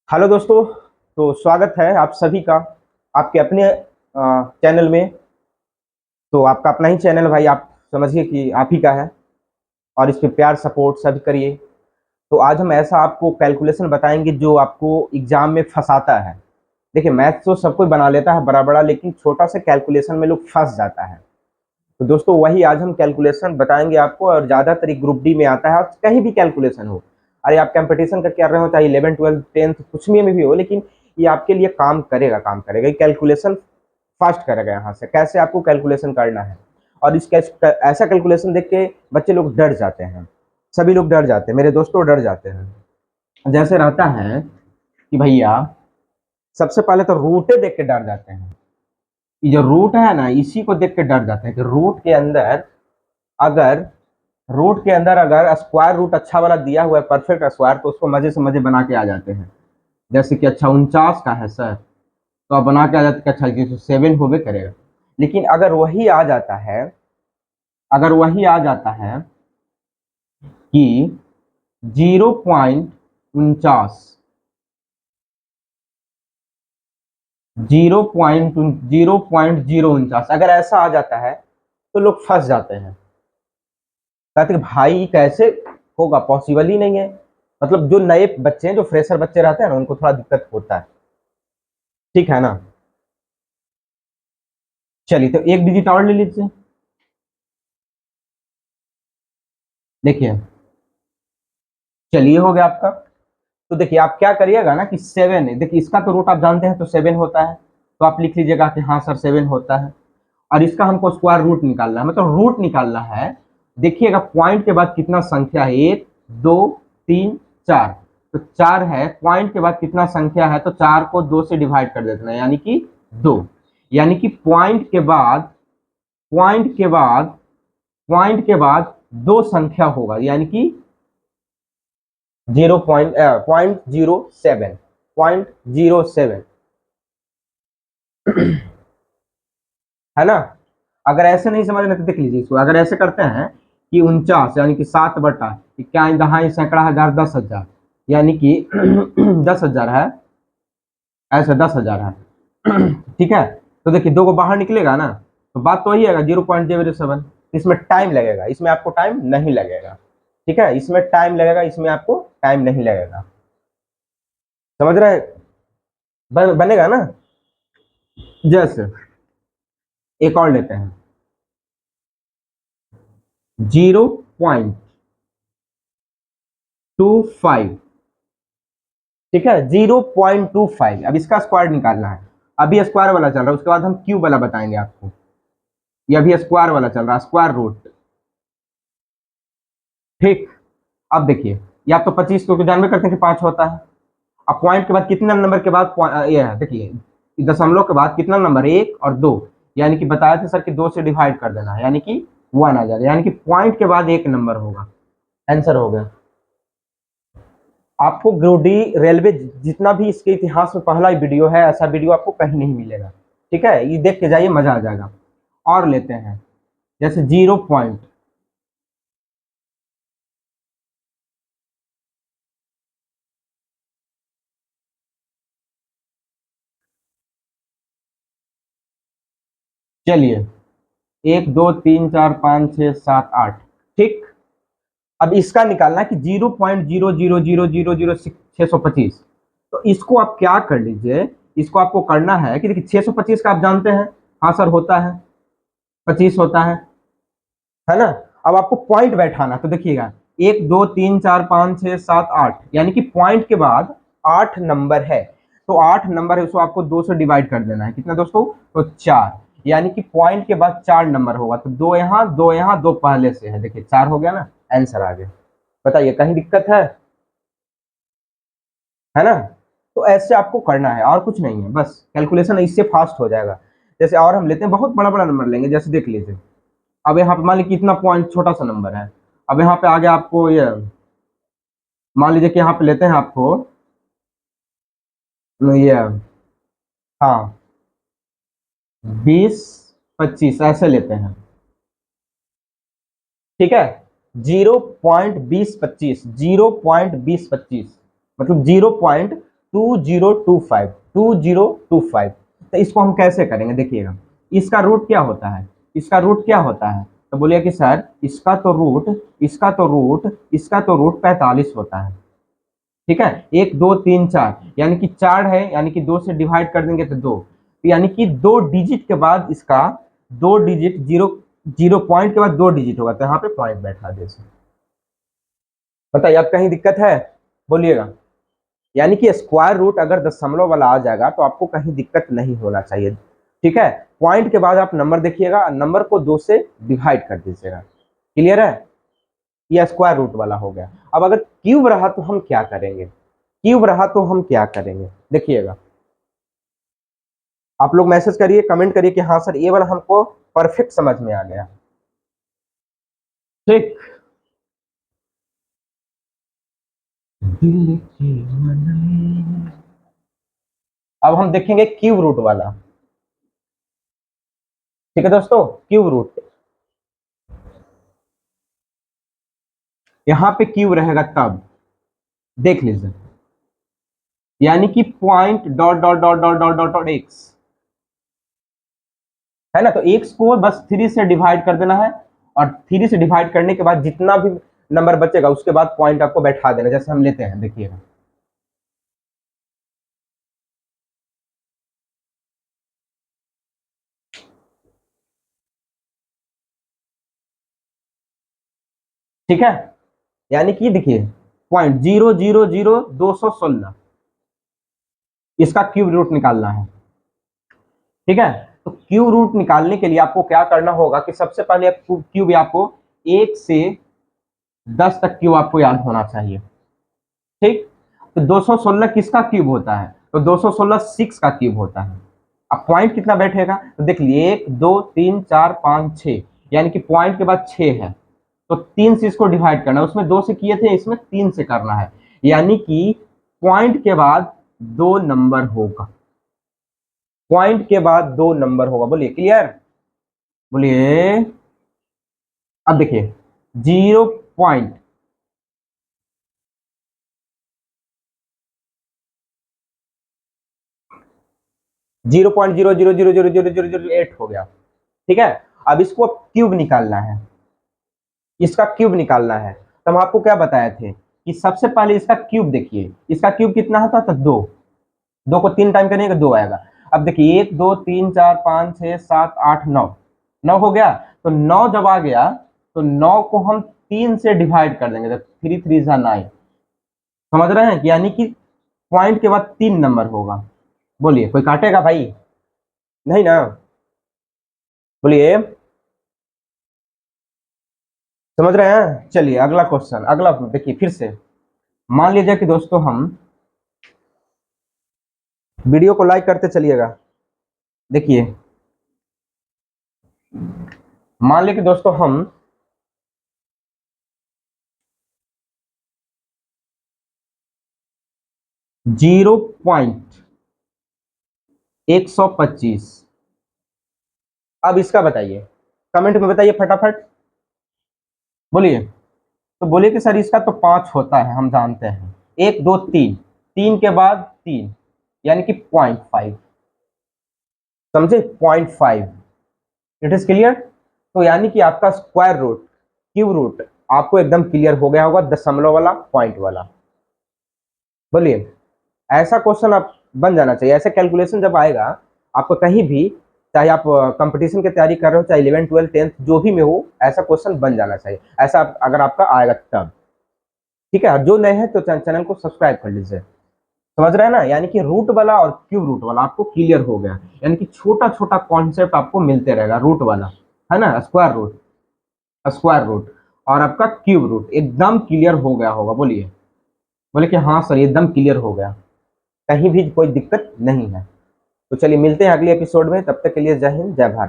Hello दोस्तों। तो स्वागत है आप सभी का आपके अपने चैनल में। तो आपका अपना ही चैनल भाई, आप समझिए कि आप ही का है और इस पे प्यार सपोर्ट सभी करिए। तो आज हम ऐसा आपको कैलकुलेशन बताएंगे जो आपको एग्जाम में फंसाता है। देखिए, मैथ तो सब कोई बना लेता है बड़ा बड़ा, लेकिन छोटा सा कैलकुलेशन में लोग फंस जाता है। तो दोस्तों वही आज हम कैलकुलेशन बताएंगे आपको, और ज़्यादातर ग्रुप डी में आता है और कहीं भी कैलकुलेशन हो। अरे आप कंपटीशन का कर रहे हो, चाहे 11 12 10 कुछ में भी हो, लेकिन ये आपके लिए काम करेगा। ये कैलकुलेशन फास्ट करेगा। यहाँ से कैसे आपको कैलकुलेशन करना है, और इस ऐसा कैलकुलेशन देख के बच्चे लोग डर जाते हैं। सभी लोग डर जाते हैं, मेरे दोस्तों डर जाते हैं। जैसे रहता है कि भैया, सबसे पहले तो रूटे देख के डर जाते हैं। ये जो रूट है ना, इसी को देख के डर जाते हैं कि अगर रूट के अंदर अगर स्क्वायर रूट अच्छा वाला दिया हुआ है, परफेक्ट स्क्वायर, तो उसको मजे से मजे बना के आ जाते हैं। जैसे कि अच्छा 49 का है सर, तो आप बना के आ जाते कि अच्छा ये तो 7 होबे करेगा। लेकिन अगर वही आ जाता है कि 0.49, 0.049, अगर ऐसा आ जाता है तो लोग फंस जाते हैं। कहते कि भाई कैसे होगा, पॉसिबल ही नहीं है। मतलब जो नए बच्चे हैं, जो फ्रेशर बच्चे रहते हैं ना, उनको थोड़ा दिक्कत होता है। ठीक है ना। चलिए, तो एक डिजिट और ले लीजिए। देखिए, चलिए हो गया आपका। तो देखिए, आप क्या करिएगा ना कि 7 है, देखिए इसका तो रूट आप जानते हैं, तो 7 होता है। तो आप लिख लीजिएगा कि हाँ सर 7 होता है। और इसका हमको स्क्वायर रूट निकालना है, मतलब रूट निकालना है। देखिएगा पॉइंट के बाद कितना संख्या है, 1 2 3 4। तो 4 है, पॉइंट के बाद कितना संख्या है, तो 4 को 2 से डिवाइड कर देते हैं, यानी कि 2। यानी कि पॉइंट के बाद पॉइंट के बाद 2 संख्या होगा, यानी कि 0.07 है ना। अगर ऐसे नहीं समझ में तो देख लीजिए इसको। अगर ऐसे करते हैं कि 49 यानी कि 7/इक्यावन दहाई सैकड़ा हजार 10,000, यानी कि 10,000 है। ऐसे 10,000 है। ठीक है। तो देखिए 2 को बाहर निकलेगा ना, तो बात तो वही है, 0.007। इसमें टाइम लगेगा, इसमें आपको टाइम नहीं लगेगा। ठीक है, इसमें टाइम लगेगा, इसमें आपको टाइम नहीं लगेगा। समझ रहे हैं? बनेगा ना। जैसे एक और लेते हैं, 0.25। ठीक है, 0.25। अब इसका स्क्वायर निकालना है। अभी स्क्वायर वाला चल रहा है, उसके बाद हम क्यूब वाला बताएंगे आपको। ये अभी स्क्वायर वाला चल रहा है, स्क्वायर रूट। ठीक। अब देखिए, ये आप तो 25 को जानवे करते हैं कि 5 होता है। अब पॉइंट के बाद कितना नंबर के बाद ये है, देखिए दशमलव के बाद कितना नंबर, 1 और 2। यानी कि बताया था सर कि 2 से डिवाइड कर देना है, यानी कि 1 आ जाएगा, यानी कि पॉइंट के बाद एक नंबर होगा। आंसर हो गया। आपको ग्रुप डी रेलवे जितना भी इसके इतिहास में पहला वीडियो है, ऐसा वीडियो आपको कहीं नहीं मिलेगा। ठीक है, ये देख के जाइए, मजा आ जाएगा। और लेते हैं जैसे 0 पॉइंट, चलिए 1 2 3 4 5 6 7 8। ठीक। अब इसका निकालना है कि 0.000000625। तो इसको आप क्या कर लीजिए, इसको आपको करना है कि देखिए 625 का आप जानते हैं, हाँ सर होता है, 25 होता है ना। अब आपको पॉइंट बैठाना, तो देखिएगा 1 2 3 4 5 6 7 8, यानी कि पॉइंट के बाद 8 नंबर है। तो 8 नंबर है, उसको आपको 2 से डिवाइड कर देना है। कितना दोस्तों, तो 4। यानी कि पॉइंट के बाद 4 नंबर होगा, तो 2 यहाँ 2 यहाँ 2 पहले से है, देखिए 4 हो गया ना। आंसर आ गया। बताइए कहीं दिक्कत है ना। तो ऐसे आपको करना है और कुछ नहीं है, बस कैलकुलेशन इससे फास्ट हो जाएगा। जैसे और हम लेते हैं, बहुत बड़ा बड़ा नंबर लेंगे, जैसे देख लीजिए। अब यहाँ पे मान लीजिए कितना पॉइंट, छोटा सा नंबर है। अब यहाँ पे आगे आपको ये मान लीजिए कि यहाँ पे लेते हैं आपको ये, हाँ 20 25 ऐसे लेते हैं। ठीक है, 0.2025, 0.2025 मतलब 0.2025। 2025 तो इसको हम कैसे करेंगे देखिएगा। इसका रूट क्या होता है, इसका रूट क्या होता है, तो बोलिए कि सर इसका तो रूट 45 होता है। ठीक है, 1 2 3 4 यानी कि 4 है, यानी कि 2 से डिवाइड कर देंगे तो 2, यानी कि 2 डिजिट के बाद इसका 2 डिजिट, जीरो पॉइंट के बाद 2 डिजिट होगा, तो यहाँ पे पॉइंट बैठा दे। बताइए अब कहीं दिक्कत है, बोलिएगा। यानी कि स्क्वायर रूट अगर दशमलव वाला आ जाएगा तो आपको कहीं दिक्कत नहीं होना चाहिए। ठीक है, पॉइंट के बाद आप नंबर देखिएगा, नंबर को 2 से डिवाइड कर दीजिएगा। क्लियर है, यह स्क्वायर रूट वाला हो गया। अब अगर क्यूब रहा तो हम क्या करेंगे, देखिएगा। आप लोग मैसेज करिए, कमेंट करिए कि हाँ सर ये वाला हमको परफेक्ट समझ में आ गया। ठीक, अब हम देखेंगे क्यूब रूट वाला। ठीक है दोस्तों, क्यूब रूट, यहां पे क्यूब रहेगा तब देख लीजिए, यानी कि point dot dot dot dot dot dot dot x है ना, तो एक्स को बस 3 से डिवाइड कर देना है, और 3 से डिवाइड करने के बाद जितना भी नंबर बचेगा उसके बाद पॉइंट आपको बैठा देना, जैसे हम लेते हैं देखिएगा। ठीक है, यानी कि देखिए पॉइंट 0 0 0 216 इसका क्यूब रूट निकालना है। ठीक है, तो क्यूब रूट निकालने के लिए आपको क्या करना होगा कि सबसे पहले क्यूब आपको 1 से 10 तक क्यूब आपको याद होना चाहिए। ठीक, तो 216 किसका क्यूब होता है, तो 216 6 का क्यूब होता है। अब पॉइंट कितना बैठेगा, तो देख लिए 1 2 3 4 5 6, यानी कि पॉइंट के बाद 6 है, तो 3 से इसको डिवाइड करना है, उसमें 2 से किए थे, इसमें 3 से करना है, यानी कि पॉइंट के बाद 2 नंबर होगा, बोलिए क्लियर, बोलिए। अब देखिए 0 पॉइंट 0.0000008 हो गया। ठीक है, अब इसको क्यूब निकालना है, इसका क्यूब निकालना है, तो हम आपको क्या बताए थे कि सबसे पहले इसका क्यूब देखिए, इसका क्यूब कितना होता था, 2, 2 को 3 टाइम करने का 2 आएगा। अब देखिए 1 2 3 4 5 6 7 8 9, 9 हो गया, तो 9 जब आ गया तो 9 को हम 3 से डिवाइड कर देंगे, तो 3 3 9, समझ रहे हैं, यानी कि पॉइंट के बाद 3 नंबर होगा। बोलिए कोई काटेगा भाई, नहीं ना, बोलिए समझ रहे हैं। चलिए अगला क्वेश्चन, अगला देखिए फिर से, मान लीजिए कि दोस्तों हम वीडियो को लाइक करते चलिएगा। देखिए मान लीजिए कि दोस्तों हम 0.125, अब इसका बताइए, कमेंट में बताइए फटाफट, बोलिए। तो बोलिए कि सर इसका तो 5 होता है, हम जानते हैं, 1 2 3, 3 के बाद 3, यानी कि 0.5, समझे, 0.5, इट इज क्लियर। तो यानी कि आपका स्क्वायर रूट, क्यूब रूट आपको एकदम क्लियर हो गया होगा, दशमलव वाला, पॉइंट वाला। बोलिए, ऐसा क्वेश्चन आप बन जाना चाहिए, ऐसे कैलकुलेशन जब आएगा आपको कहीं भी, चाहे आप कंपटीशन की तैयारी कर रहे हो, चाहे 11 12 10 जो भी में हो, ऐसा क्वेश्चन बन जाना चाहिए, ऐसा अगर आपका आएगा तब। ठीक है, जो नए हैं तो चैनल को सब्सक्राइब कर लीजिए, समझ रहे हैं ना, यानी कि रूट वाला और क्यूब रूट वाला आपको क्लियर हो गया, यानी कि छोटा छोटा कॉन्सेप्ट आपको मिलते रहेगा, रूट वाला है ना, स्क्वायर रूट और आपका क्यूब रूट एकदम क्लियर हो गया होगा। बोलिए, बोले कि हाँ सर एकदम क्लियर हो गया, कहीं भी कोई दिक्कत नहीं है। तो चलिए मिलते हैं अगले एपिसोड में, तब तक के लिए जय हिंद जय भारत।